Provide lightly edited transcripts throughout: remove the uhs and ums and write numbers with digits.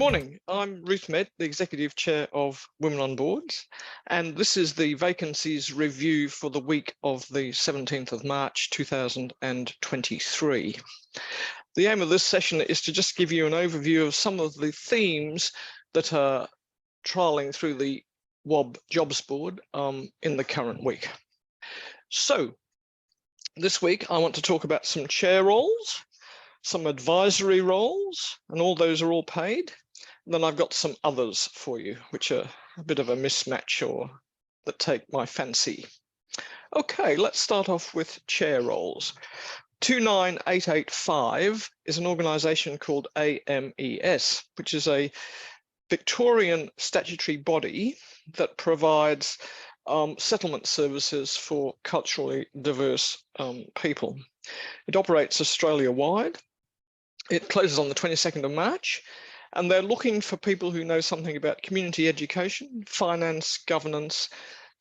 morning, I'm Ruth Medd, the Executive Chair of Women on Boards, and this is the vacancies review for the week of the 17th of March 2023. The aim of this session is to just give you an overview of some of the themes that are trialling through the WOB Jobs Board in the current week. So this week I want to talk about some chair roles, some advisory roles, and all those are all paid. And then I've got some others for you, which are a bit of a mismatch or that take my fancy. Okay, let's start off with chair roles. 29885 is an organisation called AMES, which is a Victorian statutory body that provides settlement services for culturally diverse people. It operates Australia-wide. It closes on the 22nd of March, and they're looking for people who know something about community education, finance, governance,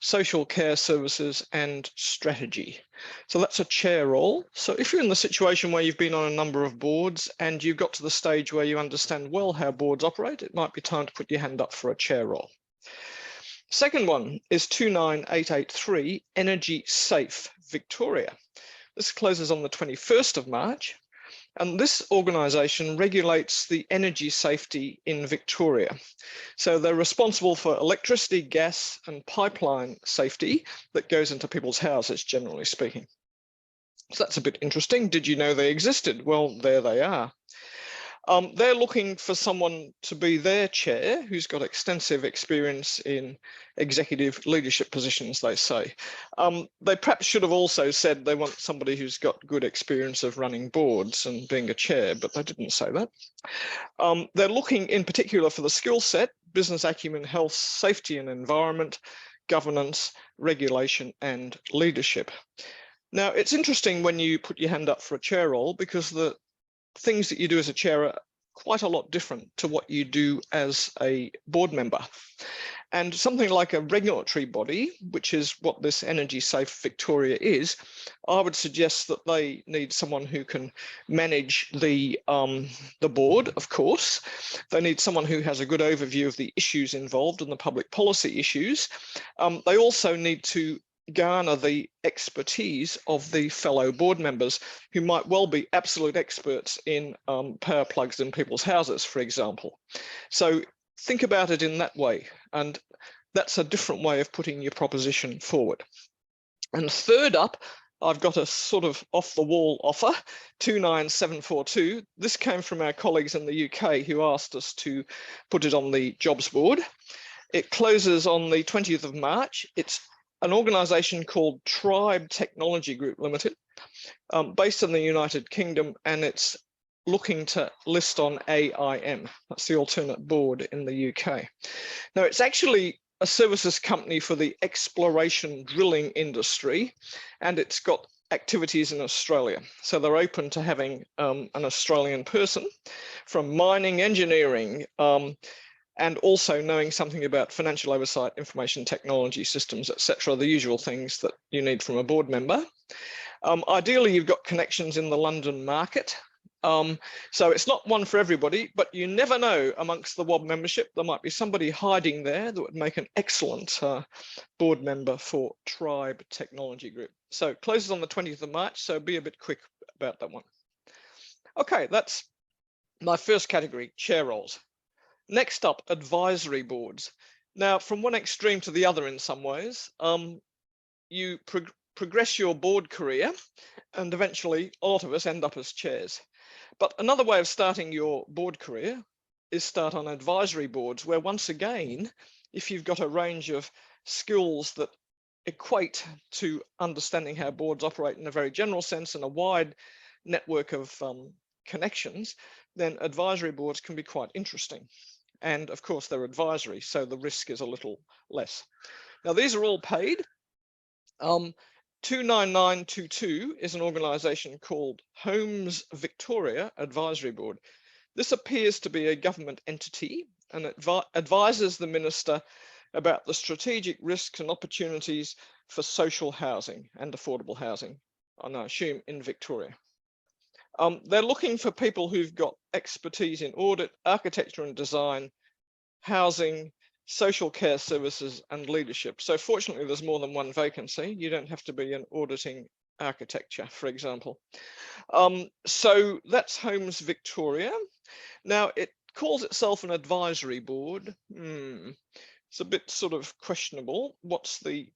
social care services, and strategy. So that's a chair role. So if you're in the situation where you've been on a number of boards and you've got to the stage where you understand well how boards operate, it might be time to put your hand up for a chair role. Second one is 29883, Energy Safe Victoria. This closes on the 21st of March. And this organisation regulates the energy safety in Victoria. So they're responsible for electricity, gas and pipeline safety that goes into people's houses, generally speaking. So that's a bit interesting. Did you know they existed? Well, there they are. They're looking for someone to be their chair who's got extensive experience in executive leadership positions, they say. They perhaps should have also said they want somebody who's got good experience of running boards and being a chair, but they didn't say that. They're looking in particular for the skill set: business acumen, health, safety and environment, governance, regulation and leadership. Now, it's interesting when you put your hand up for a chair role, because the things that you do as a chair are quite a lot different to what you do as a board member. And something like a regulatory body, which is what this Energy Safe Victoria is, I would suggest that they need someone who can manage the board, of course. They need someone who has a good overview of the issues involved and the public policy issues. They also need to garner the expertise of the fellow board members who might well be absolute experts in power plugs in people's houses, for example. So think about it in that way, and that's a different way of putting your proposition forward. And third up, I've got a sort of off-the-wall offer, 29742. This came from our colleagues in the UK who asked us to put it on the jobs board. It closes on the 20th of March. It's an organisation called Tribe Technology Group Limited, based in the United Kingdom, and it's looking to list on AIM. That's the alternate board in the UK. Now, it's actually a services company for the exploration drilling industry, and it's got activities in Australia. So they're open to having an Australian person from mining, engineering, and also knowing something about financial oversight, information technology systems, etc., the usual things that you need from a board member. Ideally, you've got connections in the London market. So it's not one for everybody, but you never know, amongst the WOB membership, there might be somebody hiding there that would make an excellent board member for Tribe Technology Group. So it closes on the 20th of March, so be a bit quick about that one. Okay, that's my first category, chair roles. Next up, advisory boards. Now, from one extreme to the other in some ways, you progress your board career, and eventually a lot of us end up as chairs. But another way of starting your board career is start on advisory boards, where once again, if you've got a range of skills that equate to understanding how boards operate in a very general sense and a wide network of connections, then advisory boards can be quite interesting. And of course, they're advisory, so the risk is a little less. Now, these are all paid. 29922 is an organisation called Homes Victoria Advisory Board. This appears to be a government entity, and it advises the minister about the strategic risks and opportunities for social housing and affordable housing, and I assume in Victoria. They're looking for people who've got expertise in audit, architecture and design, housing, social care services and leadership. So fortunately, there's more than one vacancy. You don't have to be in auditing architecture, for example. So that's Homes Victoria. Now, it calls itself an advisory board. It's a bit sort of questionable. What's the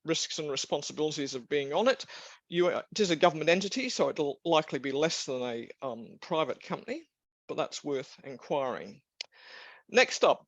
risks and responsibilities of being on it? It is a government entity, so it'll likely be less than a private company, but that's worth inquiring. Next up,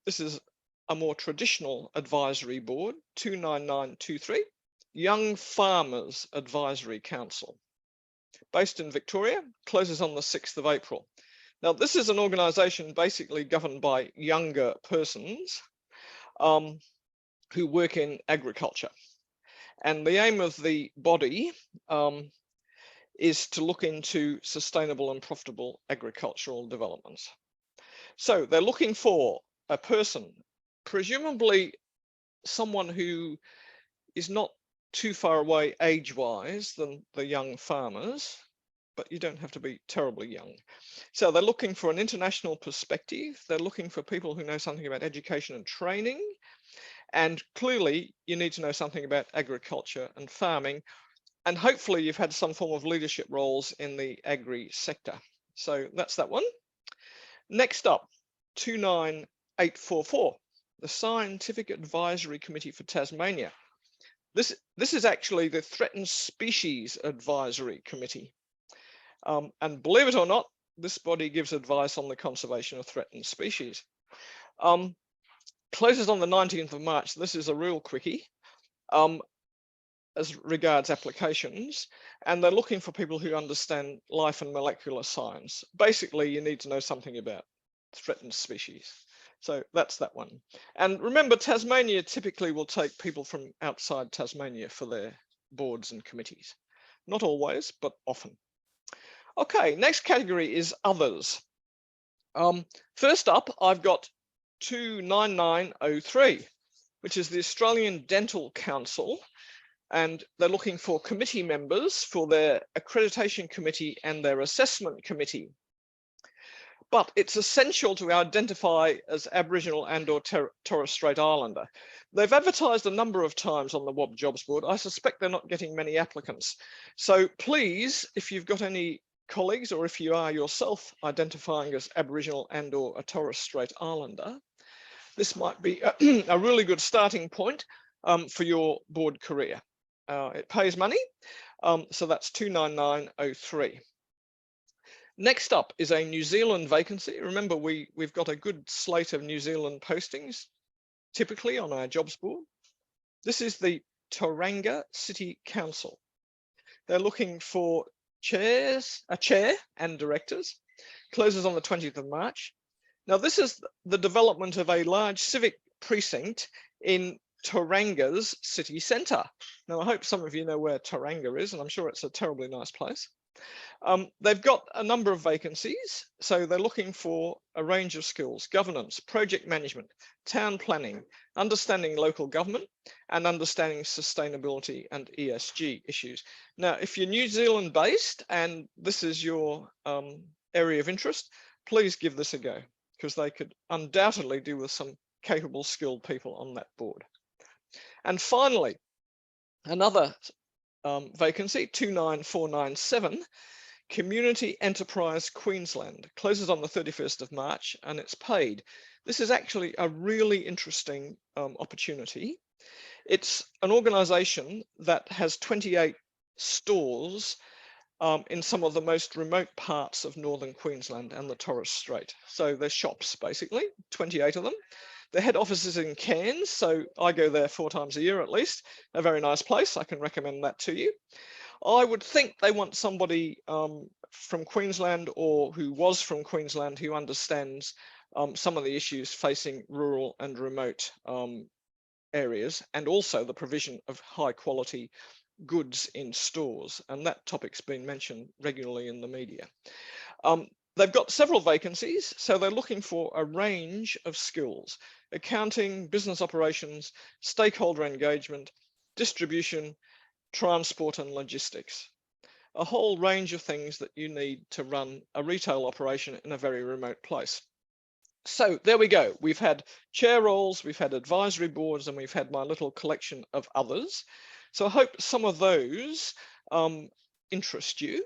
this is a more traditional advisory board, 29923, Young Farmers Advisory Council, based in Victoria, closes on the 6th of April. Now, this is an organisation basically governed by younger persons who work in agriculture. And the aim of the body is to look into sustainable and profitable agricultural developments. So they're looking for a person, presumably someone who is not too far away age-wise than the young farmers, but you don't have to be terribly young. So they're looking for an international perspective. They're looking for people who know something about education and training. And clearly, you need to know something about agriculture and farming. And hopefully, you've had some form of leadership roles in the agri sector. So that's that one. Next up, 29844, the Scientific Advisory Committee for Tasmania. This is actually the Threatened Species Advisory Committee. And believe it or not, this body gives advice on the conservation of threatened species. Closes on the 19th of March. This is a real quickie as regards applications, and they're looking for people who understand life and molecular science. Basically, you need to know something about threatened species. So that's that one. And remember, Tasmania typically will take people from outside Tasmania for their boards and committees. Not always, but often. Okay, next category is others. First up, I've got 29903, which is the Australian Dental Council, and they're looking for committee members for their accreditation committee and their assessment committee. But it's essential to identify as Aboriginal and or Torres Strait Islander. They've advertised a number of times on the WOB Jobs Board. I suspect they're not getting many applicants. So please, if you've got any colleagues or if you are yourself identifying as Aboriginal and or a Torres Strait Islander, this might be a really good starting point for your board career. It pays money, so that's 29903. Next up is a New Zealand vacancy. Remember, we've got a good slate of New Zealand postings, typically on our jobs board. This is the Tauranga City Council. They're looking for a chair and directors. Closes on the 20th of March. Now, this is the development of a large civic precinct in Tauranga's city centre. Now, I hope some of you know where Tauranga is, and I'm sure it's a terribly nice place. They've got a number of vacancies, so they're looking for a range of skills: governance, project management, town planning, understanding local government, and understanding sustainability and ESG issues. Now, if you're New Zealand based and this is your area of interest, please give this a go, because they could undoubtedly do with some capable, skilled people on that board. And finally, another vacancy, 29497, Community Enterprise Queensland, closes on the 31st of March and it's paid. This is actually a really interesting opportunity. It's an organisation that has 28 stores in some of the most remote parts of northern Queensland and the Torres Strait. So they're shops, basically, 28 of them. The head office is in Cairns, so I go there 4 times a year at least. A very nice place. I can recommend that to you. I would think they want somebody from Queensland or who was from Queensland who understands some of the issues facing rural and remote areas, and also the provision of high quality goods in stores. And that topic's been mentioned regularly in the media. They've got several vacancies, so they're looking for a range of skills: accounting, business operations, stakeholder engagement, distribution, transport and logistics. a whole range of things that you need to run a retail operation in a very remote place. So there we go. We've had chair roles, we've had advisory boards, and we've had my little collection of others. So I hope some of those interest you.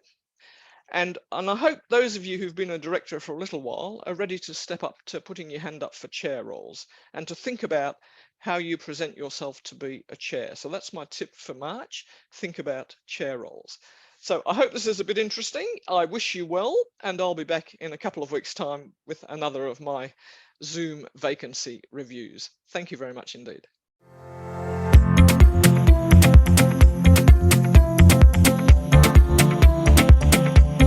And I hope those of you who've been a director for a little while are ready to step up to putting your hand up for chair roles and to think about how you present yourself to be a chair. So that's my tip for March. Think about chair roles. So I hope this is a bit interesting. I wish you well, and I'll be back in a couple of weeks' time with another of my Zoom vacancy reviews. Thank you very much indeed.